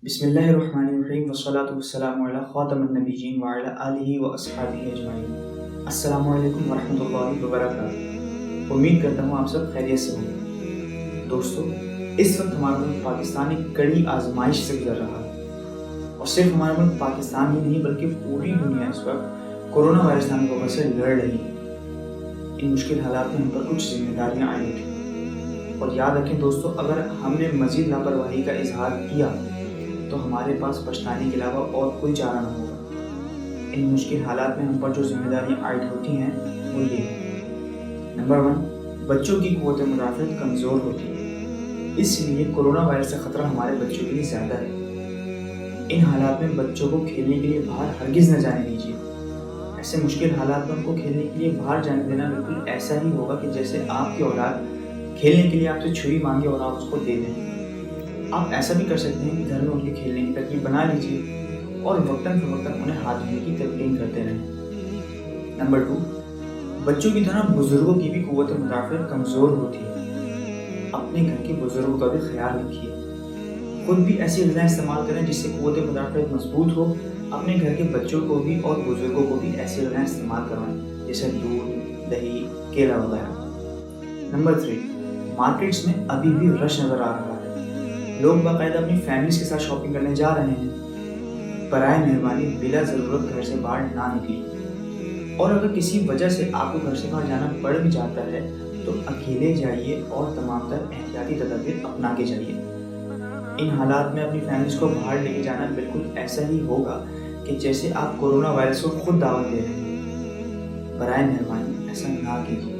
بسم اللہ الرحمن الرحیم والصلاة والسلام علی خاتم النبیین وعلی آلہ و اصحابہ اجمعین۔ السلام علیکم ورحمۃ اللہ وبرکاتہ۔ امید کرتا ہوں آپ سب خیریت سے ہوں گے۔ دوستو، اس وقت ہمارا ملک پاکستان ایک کڑی آزمائش سے گزر رہا ہے، اور صرف ہمارا ملک پاکستان ہی نہیں بلکہ پوری دنیا اس وقت کورونا وائرس نامی وبا سے لڑ رہی ہے۔ ان مشکل حالات میں ہم پر کچھ ذمہ داریاں عائد ہیں، اور یاد رکھیں دوستو، اگر ہم نے مزید لاپرواہی کا اظہار کیا تو ہمارے پاس پچھتانے کے علاوہ اور کوئی چارہ نہ ہوگا۔ ان مشکل حالات میں ہم پر جو ذمہ داریاں عائد ہوتی ہیں وہ یہ ہیں۔ نمبر 1، بچوں کی قوت مدافعت کمزور ہوتی ہے، اس لیے کورونا وائرس سے خطرہ ہمارے بچوں کے لیے زیادہ ہے۔ ان حالات میں بچوں کو کھیلنے کے لیے باہر ہرگز نہ جانے دیجیے۔ ایسے مشکل حالات میں ان کو کھیلنے کے لیے باہر جانے دینا بالکل ایسا ہی ہوگا کہ جیسے آپ کی اولاد کھیلنے کے لیے آپ سے چھری مانگے اور آپ اس کو دے دیں۔ آپ ایسا بھی کر سکتے ہیں کہ گھر میں ان کے کھیلنے کی ترکیب بنا لیجیے اور وقتاً فوقتاً انہیں ہاتھ دھونے کی تلقین کرتے رہیں۔ نمبر 2، بچوں کی طرح بزرگوں کی بھی قوت مدافعت کمزور ہوتی ہے۔ اپنے گھر کے بزرگوں کا بھی خیال رکھیے۔ خود بھی ایسی غذائیں استعمال کریں جس سے قوت مدافعت مضبوط ہو۔ اپنے گھر کے بچوں کو بھی اور بزرگوں کو بھی ایسی غذائیں استعمال کروائیں جیسے دودھ، دہی، کیلا وغیرہ۔ نمبر 3، مارکیٹس میں ابھی بھی رش نظر آ رہا ہے۔ لوگ باقاعدہ اپنی فیملیز کے ساتھ شاپنگ کرنے جا رہے ہیں۔ برائے مہربانی بلا ضرورت گھر سے باہر نہ نکلیے، اور اگر کسی وجہ سے آپ کو گھر سے باہر جانا پڑ بھی جاتا ہے تو اکیلے جائیے اور تمام تر احتیاطی تدابیر اپنا کے جائیے۔ ان حالات میں اپنی فیملیز کو باہر لے کے جانا بالکل ایسا ہی ہوگا کہ جیسے آپ کورونا وائرس کو خود دعوت دے رہے ہیں۔ برائے مہربانی ایسا نہ کیجیے۔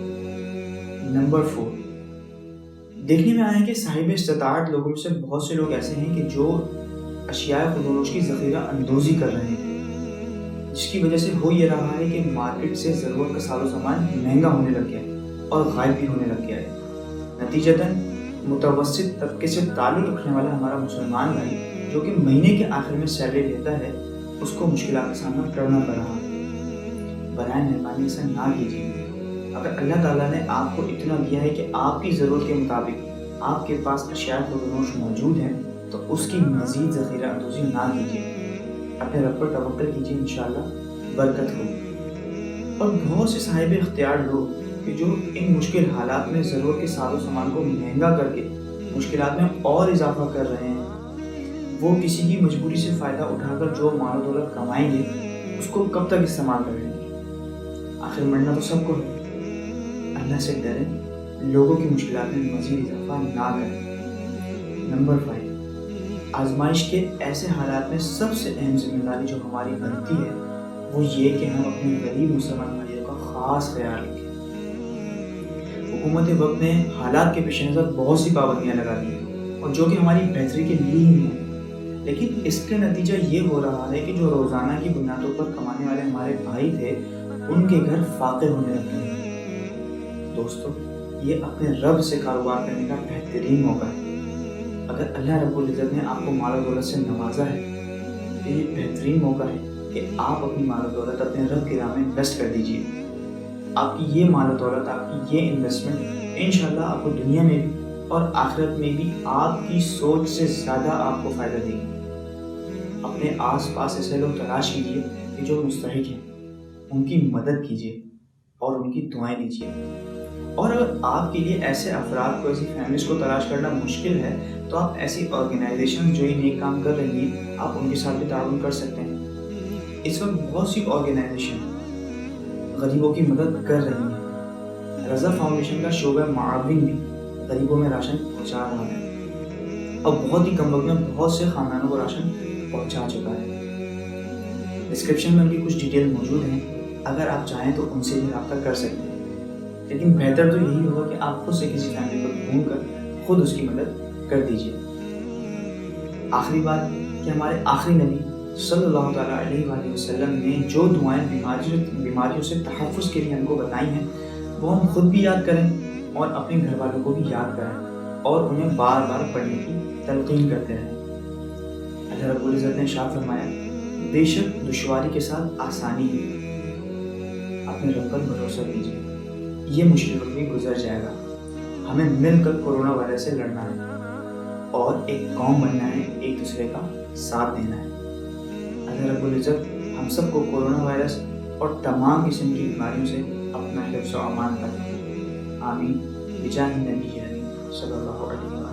نمبر 4، دیکھنے میں آیا کہ صاحب استطاعت لوگوں میں سے بہت سے لوگ ایسے ہیں کہ جو اشیاء خودنوش کی ذخیرہ اندوزی کر رہے ہیں، جس کی وجہ سے ہو یہ رہا ہے کہ مارکیٹ سے ضرورت کا ساز و سامان مہنگا ہونے لگ گیا ہے اور غائب بھی ہونے لگ گیا ہے۔ نتیجتاً متوسط طبقے سے تعلق رکھنے والا ہمارا مسلمان بھائی جو کہ مہینے کے آخر میں سیلری لیتا ہے، اس کو مشکلات کا سامنا کرنا پڑ رہا ہے۔ برائے مہربانی ایسا نہ کیجیے۔ اگر اللہ تعالیٰ نے آپ کو اتنا دیا ہے کہ آپ کی ضرورت کے مطابق آپ کے پاس اشیاء خودنوش موجود ہیں تو اس کی مزید ذخیرہ اندوزی نہ کیجیے۔ اپنے رب پر توکل کیجیے، انشاءاللہ برکت ہوگی۔ اور بہت سے صاحب اختیار لوگ کہ جو ان مشکل حالات میں ضرورت کے ساز و سامان کو مہنگا کر کے مشکلات میں اور اضافہ کر رہے ہیں، وہ کسی کی مجبوری سے فائدہ اٹھا کر جو مال و دولت کمائیں گے اس کو کب تک استعمال کریں گے؟ آخر مرنا تو سب کو ہے۔ اللہ سے ڈریں، لوگوں کی مشکلات میں مزید اضافہ نہ کریں۔ نمبر 5، آزمائش کے ایسے حالات میں سب سے اہم ذمہ داری جو ہماری بنتی ہے وہ یہ کہ ہم اپنے غریب مسلمان بھائیوں کا خاص خیال رکھیں۔ حکومت وقت نے حالات کے پیش نظر بہت سی پابندیاں لگا دی ہیں، اور جو کہ ہماری بہتری کے لیے ہی ہیں، لیکن اس کا نتیجہ یہ ہو رہا ہے کہ جو روزانہ کی بنیادوں پر کمانے والے ہمارے بھائی تھے ان کے گھر فاقے ہونے لگے ہیں۔ دوستو، یہ اپنے رب سے کاروبار کرنے کا بہترین موقع ہے۔ اگر اللہ رب العزت نے آپ کو مال و دولت سے نوازا ہے تو یہ بہترین موقع ہے کہ آپ اپنی مال و دولت اپنے رب کی راہ میں انویسٹ کر دیجیے۔ آپ کی یہ مال و دولت، آپ کی یہ انویسٹمنٹ انشاءاللہ آپ کو دنیا میں بھی اور آخرت میں بھی آپ کی سوچ سے زیادہ آپ کو فائدہ دے گی۔ اپنے آس پاس ایسے لوگ تلاش کیجیے کہ جو مستحق ہیں، ان کی مدد کیجیے اور ان کی دعائیں لیجیے۔ اور اگر آپ کے لیے ایسے افراد کو، ایسی فیملیز کو تلاش کرنا مشکل ہے تو آپ ایسی آرگنائزیشن جو یہ نیک کام کر رہی ہیں آپ ان کے ساتھ بھی تعاون کر سکتے ہیں۔ اس وقت بہت سی آرگنائزیشن غریبوں کی مدد کر رہی ہیں۔ رضا فاؤنڈیشن کا شعبہ معاون بھی غریبوں میں راشن پہنچا رہا ہے اور بہت ہی کم وقت میں بہت سے خاندانوں کو راشن پہنچا چکا ہے۔ ڈسکرپشن میں ان کی کچھ ڈیٹیل موجود ہیں، اگر آپ چاہیں تو ان سے بھی رابطہ کر سکتے ہیں، لیکن بہتر تو یہی ہوگا کہ آپ خود سے کسی فیملی کو ڈھونڈ کر خود اس کی مدد کر دیجیے۔ آخری بات کہ ہمارے آخری نبی صلی اللہ تعالیٰ علیہ وآلہ وسلم نے جو دعائیں بیماریوں سے تحفظ کے لیے ہم کو بتائی ہیں وہ ہم خود بھی یاد کریں اور اپنے گھر والوں کو بھی یاد کریں اور انہیں بار بار پڑھنے کی تلقین کرتے رہیں۔ اللہ رب العزت نے ارشاد فرمایا، بے شک دشواری کے ساتھ آسانی ہے، اپنے رب پر بھروسہ کیجیے، یہ مشکل وقت بھی گزر جائے گا۔ ہمیں مل کر کورونا وائرس سے لڑنا ہے۔ اور ایک قوم بننا ہے، ایک دوسرے کا ساتھ دینا ہے۔ اللہ رب العزت ہم سب کو کورونا وائرس اور تمام قسم کی بیماریوں سے اپنا حفظ و امان کرے۔ آمین بجاہ نبی کریم صلی اللہ علیہ وسلم۔